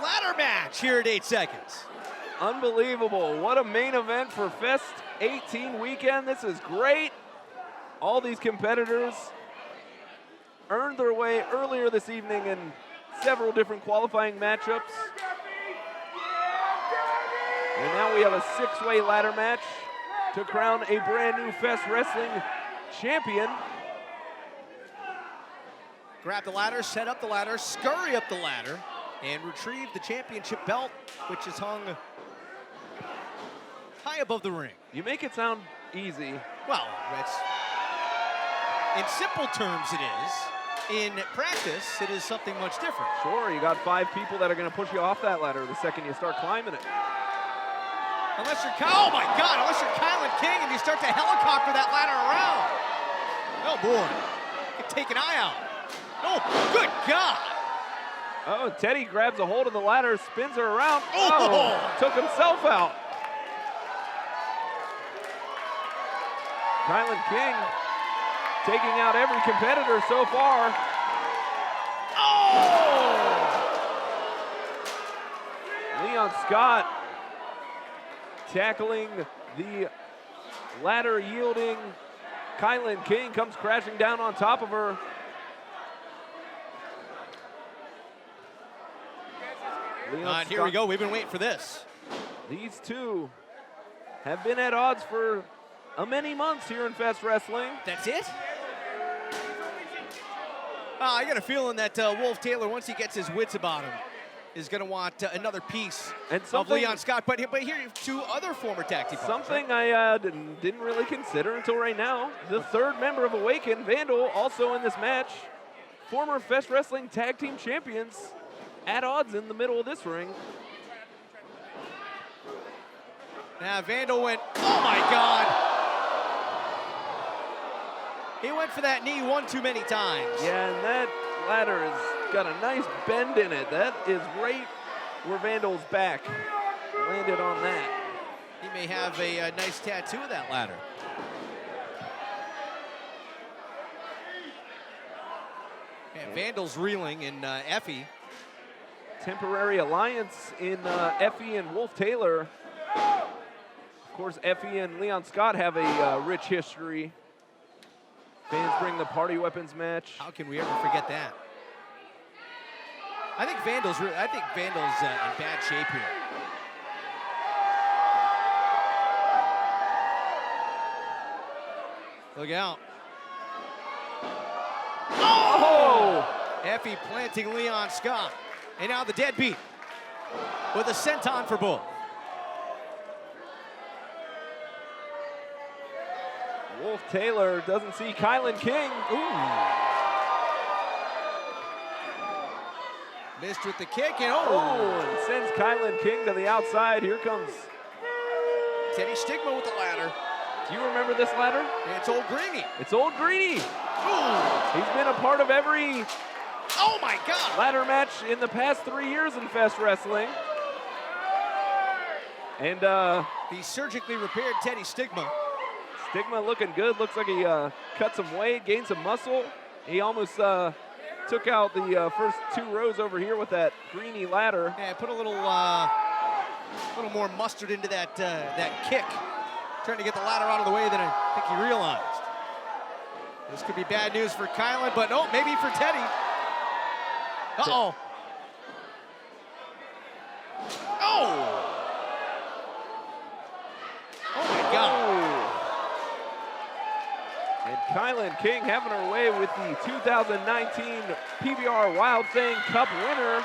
ladder match here at 8 seconds. Unbelievable. What a main event for Fest 18 weekend. This is great. All these competitors earned their way earlier this evening in several different qualifying matchups. And now we have a 6-way ladder match to crown a brand new Fest Wrestling champion. Grab the ladder, set up the ladder, scurry up the ladder, and retrieve the championship belt, which is hung high above the ring. You make it sound easy. Well, that's, in simple terms it is. In practice, it is something much different. Sure, you got 5 people that are gonna push you off that ladder the second you start climbing it. Unless you're, oh my God, unless you're Kylan King and you start to helicopter that ladder around. Oh boy, you can take an eye out. Oh, good God. Oh, Teddy grabs a hold of the ladder, spins her around. Oh, took himself out. Kylan King taking out every competitor so far. Oh! Leon Scott tackling the ladder yielding. Kylan King comes crashing down on top of her. Here we go, we've been waiting for this. These two have been at odds for many months here in Fest Wrestling. That's it? I got a feeling that Wolf Taylor, once he gets his wits about him, is going to want another piece of Leon Scott. But here, 2 other former tag team partners. Something I didn't really consider until right now. The 3rd member of Awaken, Vandal, also in this match. Former Fest Wrestling tag team champions at odds in the middle of this ring. Now Vandal went, oh my God. He went for that knee one too many times. Yeah, and that ladder has got a nice bend in it. That is right where Vandal's back landed on that. He may have a nice tattoo of that ladder. And Vandal's reeling in Effie. Temporary alliance in Effie and Wolf Taylor. Of course, Effie and Leon Scott have a rich history. Fans bring the party weapons match. How can we ever forget that? I think Vandal's in bad shape here. Look out. Oh! Effie planting Leon Scott. And now the deadbeat with a senton for both. Wolf Taylor doesn't see Kylan King. Ooh. Missed with the kick and and sends Kylan King to the outside. Here comes Teddy Stigma with the ladder. Do you remember this ladder? It's Old Greeny. It's Old Greeny. Ooh. He's been a part of every my God, ladder match in the past 3 years in Fest Wrestling. And the surgically repaired Teddy Stigma. Stigma looking good. Looks like he cut some weight, gained some muscle. He almost took out the first 2 rows over here with that greeny ladder. Yeah, put a little more mustard into that kick, trying to get the ladder out of the way than I think he realized. This could be bad news for Kylan, but no, maybe for Teddy. Uh-oh. Oh! Oh my God. And Kylan King having her way with the 2019 PBR Wild Thing Cup winner.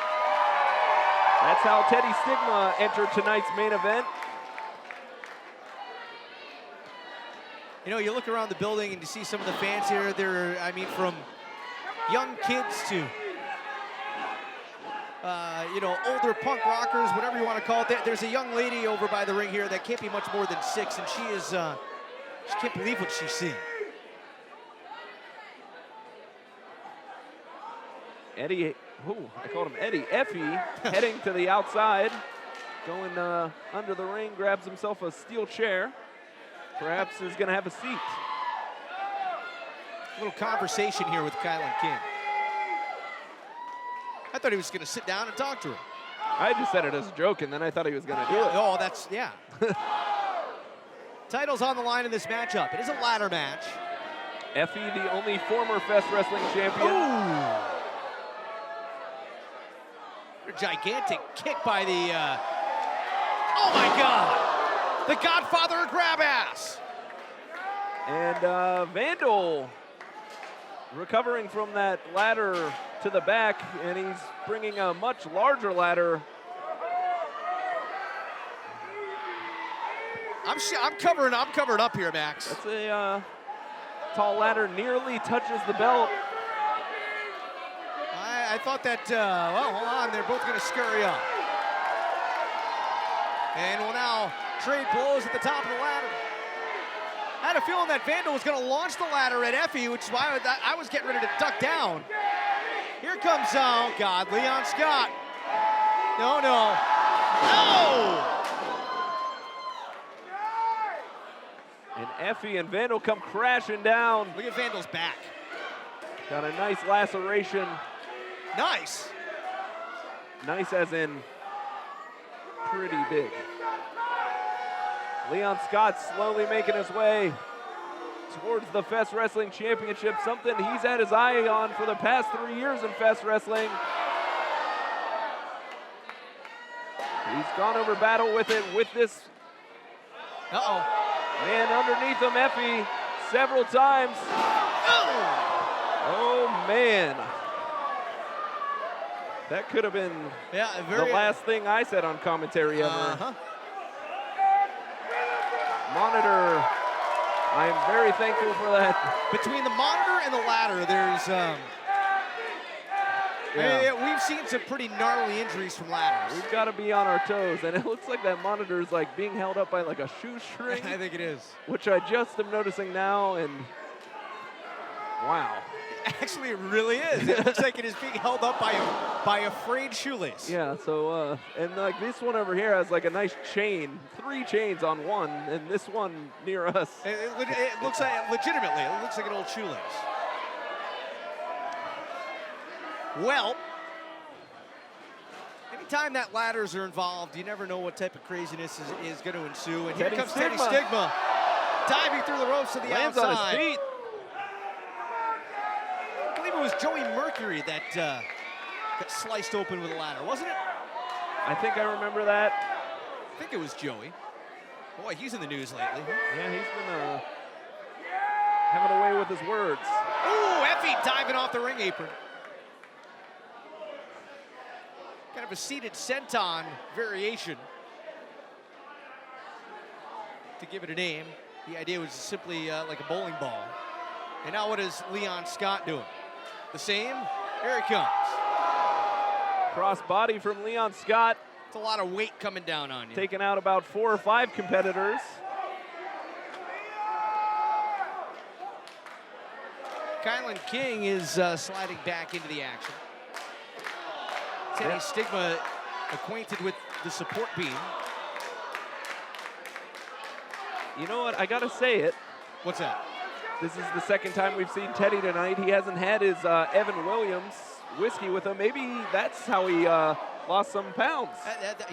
That's how Teddy Stigma entered tonight's main event. You know, you look around the building and you see some of the fans here. They're, I mean, from young kids to, you know, older punk rockers, whatever you want to call it. There's a young lady over by the ring here that can't be much more than 6, and she can't believe what she's seeing. Eddie, I called him Eddie. Effie heading to the outside, going under the ring, grabs himself a steel chair. Perhaps is going to have a seat. A little conversation here with Kylan King. I thought he was going to sit down and talk to her. I just said it as a joke, and then I thought he was going to do it. Oh, that's, yeah. Title's on the line in this matchup. It is a ladder match. Effie, the only former Fest Wrestling champion. Ooh. A gigantic kick by the, oh my God! The Godfather of grab ass. And Vandal recovering from that ladder to the back, and he's bringing a much larger ladder. I'm covering up here, Max. That's a tall ladder, nearly touches the belt. I thought that, well, hold on, they're both gonna scurry up. And we'll now trade blows at the top of the ladder. I had a feeling that Vandal was gonna launch the ladder at Effie, which is why I was getting ready to duck down. Here comes, oh God, Leon Scott. No. And Effie and Vandal come crashing down. Look at Vandal's back. Got a nice laceration. Nice. Nice as in pretty big. Leon Scott slowly making his way towards the Fest Wrestling Championship, something he's had his eye on for the past 3 years in Fest Wrestling. He's gone over battle with it with this man underneath him, Effie, several times. Oh man. That could have been the last thing I said on commentary ever. Monitor, I am very thankful for that. Between the monitor and the ladder, there's, we've seen some pretty gnarly injuries from ladders. We've got to be on our toes, and it looks like that monitor is like being held up by like a shoestring. I think it is. Which I just am noticing now, and wow. Actually, it really is. It looks like it is being held up by a frayed shoelace. Yeah, so, and like this one over here has like a nice chain, 3 chains on one, and this one near us. It looks like, legitimately, it looks like an old shoelace. Well, anytime that ladders are involved, you never know what type of craziness is going to ensue. And here comes Teddy Stigma, diving through the ropes to the Lands outside. on his feet. I believe it was Joey Mercury that got sliced open with a ladder, wasn't it? I think I remember that. I think it was Joey. Boy, he's in the news lately. Yeah, he's been having a way with his words. Ooh, Effie diving off the ring apron. Kind of a seated senton variation. To give it a name, the idea was simply like a bowling ball. And now what is Leon Scott doing? The same? Here he comes. Cross body from Leon Scott. It's a lot of weight coming down on you. Taking out about 4 or 5 competitors. Kylan King is sliding back into the action. Teddy Stigma acquainted with the support beam. You know what? I gotta say it. What's that? This is the second time we've seen Teddy tonight. He hasn't had his Evan Williams whiskey with him. Maybe that's how he lost some pounds.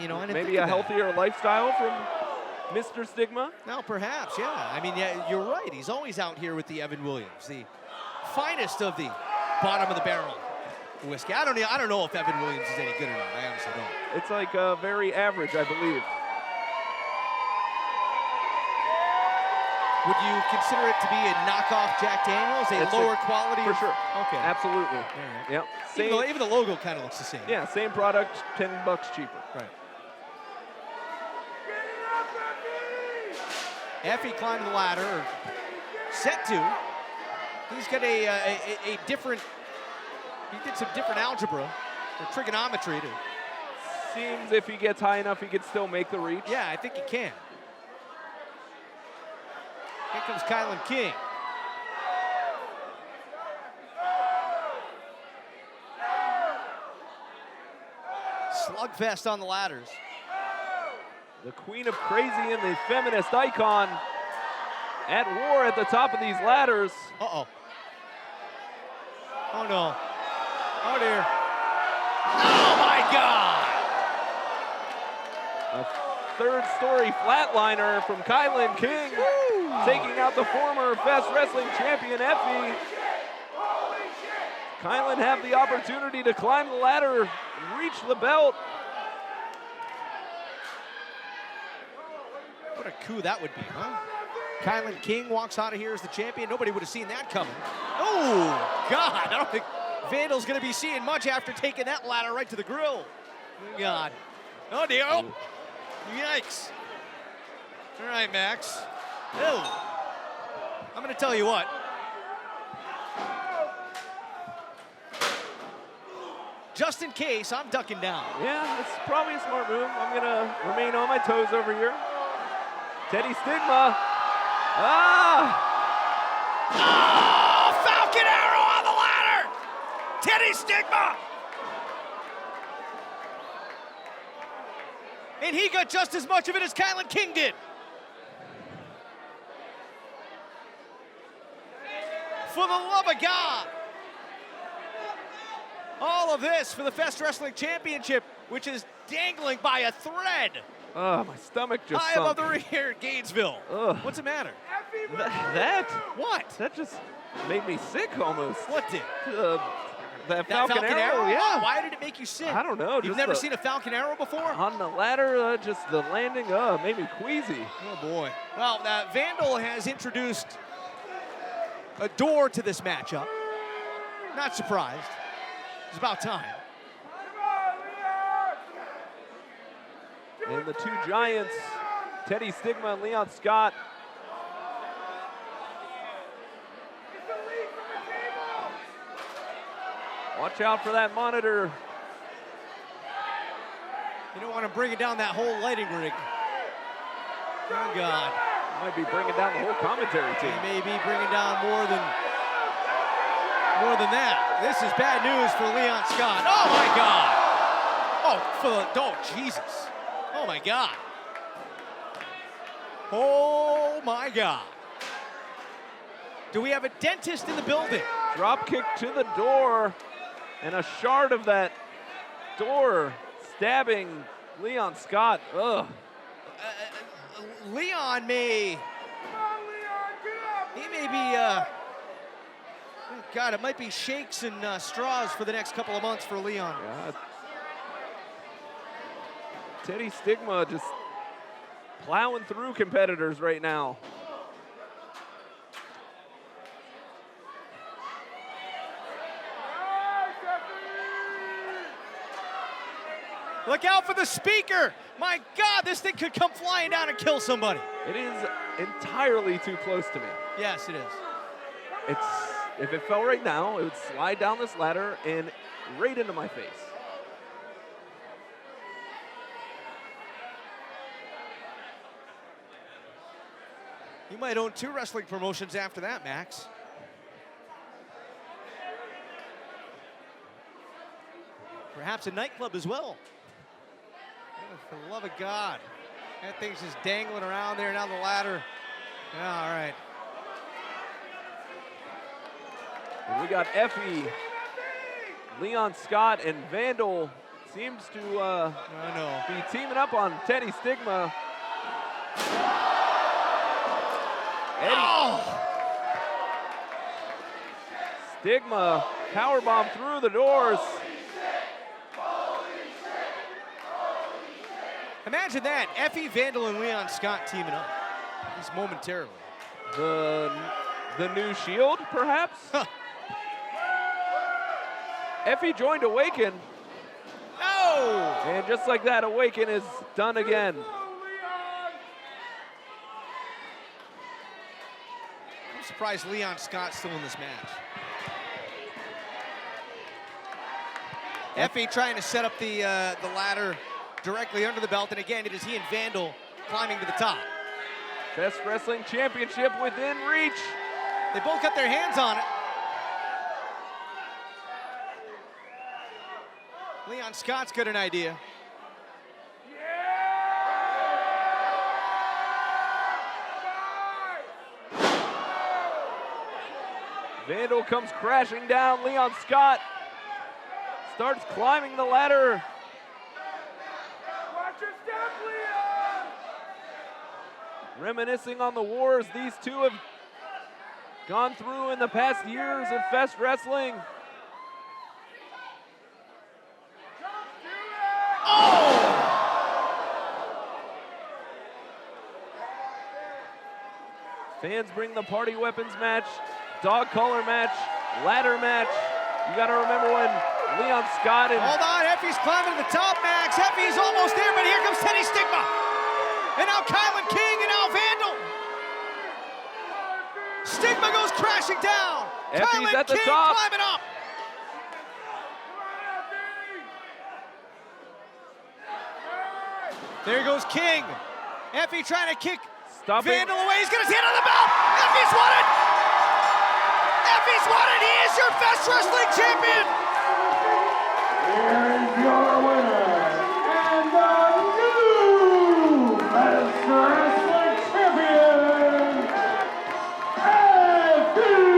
You know, maybe a healthier lifestyle from Mr. Stigma. No, perhaps, yeah. I mean, yeah, you're right. He's always out here with the Evan Williams, the finest of the bottom of the barrel whiskey. I don't know if Evan Williams is any good or not. I honestly don't. It's like very average, I believe. Would you consider it to be a knockoff Jack Daniels, a lower quality? For sure. Okay. Absolutely. All right. Yep. Even the logo kind of looks the same. Yeah, same product, $10 cheaper. Right. Effie climbed the ladder, or set to. He's got a different, he did some different algebra or trigonometry to. Seems if he gets high enough, he could still make the reach. Yeah, I think he can. Here comes Kylan King. Slugfest on the ladders. The queen of crazy and the feminist icon at war at the top of these ladders. Uh-oh. Oh, no. Oh, dear. Oh, my God! A third-story flatliner from Kylan King, taking out the former Fest Wrestling champion, Effie. Kylan have the opportunity to climb the ladder, reach the belt. What a coup that would be, huh? Kylan King walks out of here as the champion. Nobody would have seen that coming. Oh, God. I don't think Vandal's going to be seeing much after taking that ladder right to the grill. God. Oh, dear. Oh. Yikes. All right, Max. Oh. I'm going to tell you what. Just in case, I'm ducking down. Yeah, that's probably a smart move. I'm going to remain on my toes over here. Teddy Stigma. Falcon Arrow on the ladder! Teddy Stigma! And he got just as much of it as Kylan King did. For the love of God. All of this for the Fest Wrestling Championship, which is dangling by a thread. Oh, my stomach just high sunk. above the ring here at Gainesville. Ugh. What's the matter? That? What? That just made me sick almost. What did? That Falcon Arrow? Yeah. Why did it make you sick? I don't know. You've never seen a Falcon Arrow before? On the ladder, just the landing, made me queasy. Oh, boy. Well, Vandal has introduced a door to this matchup. Not surprised. It's about time. And the two giants, Teddy Stigma and Leon Scott. Watch out for that monitor. You don't want to bring it down that whole lighting rig. Oh, God. Might be bringing down the whole commentary team. He may be bringing down more than that. This is bad news for Leon Scott. Oh, my God. Oh, Jesus. Oh, my God. Oh, my God. Do we have a dentist in the building? Drop kick to the door, and a shard of that door stabbing Leon Scott. Ugh. Leon may... He may be... God, it might be shakes and straws for the next couple of months for Leon. Yeah. Teddy Stigma just plowing through competitors right now. Look out for the speaker. My God, this thing could come flying down and kill somebody. It is entirely too close to me. Yes, it is. If it fell right now, it would slide down this ladder and right into my face. You might own 2 wrestling promotions after that, Max. Perhaps a nightclub as well. Oh, for the love of God. That thing's just dangling around there down the ladder. Yeah, all right. And we got Effie, Leon Scott, and Vandal seems to be teaming up on Teddy Stigma. Stigma powerbomb through the doors. Imagine that, Effie, Vandal, and Leon Scott teaming up, just momentarily. The new Shield, perhaps? Huh. Effie joined Awaken. No! And just like that, Awaken is done again. I'm surprised Leon Scott's still in this match. Effie trying to set up the ladder directly under the belt, and again, it is he and Vandal climbing to the top. Best Wrestling Championship within reach. They both got their hands on it. Leon Scott's got an idea. Vandal comes crashing down. Leon Scott starts climbing the ladder. Watch your step, Leon! reminiscing on the wars these two have gone through in the past years of Fest Wrestling. Fans bring the party weapons match, dog collar match, ladder match. You got to remember when Leon Scott and... Hold on, Effie's climbing to the top, Max. Effie's almost there, but here comes Teddy Stigma. And now Kylan King and now Vandal. Stigma goes crashing down. Effie's Kylan at the King top. climbing up. There goes King. Effie trying to kick Vandal away. He's got his hand on the belt. Effie's won it. Effie's won it. He is your Fest Wrestling champion. Here is your winner and the new Fest Wrestling champion, Effie.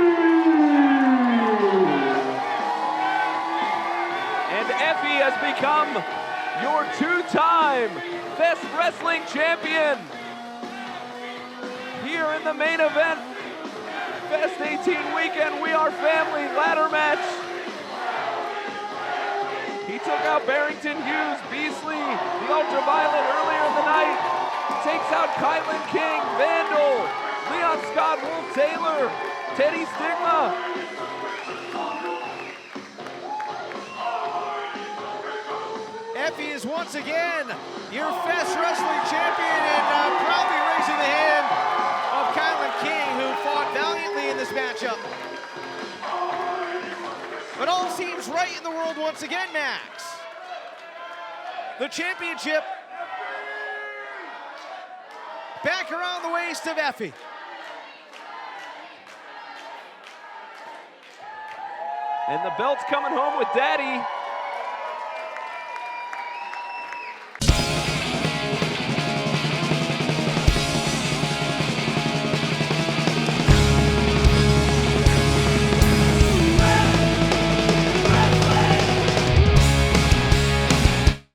And Effie has become your two-time Fest Wrestling champion. Here in the main event, Fest 18 weekend, We Are Family ladder match. He took out Barrington Hughes, Beasley, the Ultraviolet earlier in the night. Takes out Kylan King, Vandal, Leon Scott, Wolf Taylor, Teddy Stigma. Effie is once again your Fest Wrestling champion and proudly raising the hand of Kylan King, who fought valiantly in this matchup. But all seems right in the world once again, Max. The championship back around the waist of Effie. And the belt's coming home with Daddy.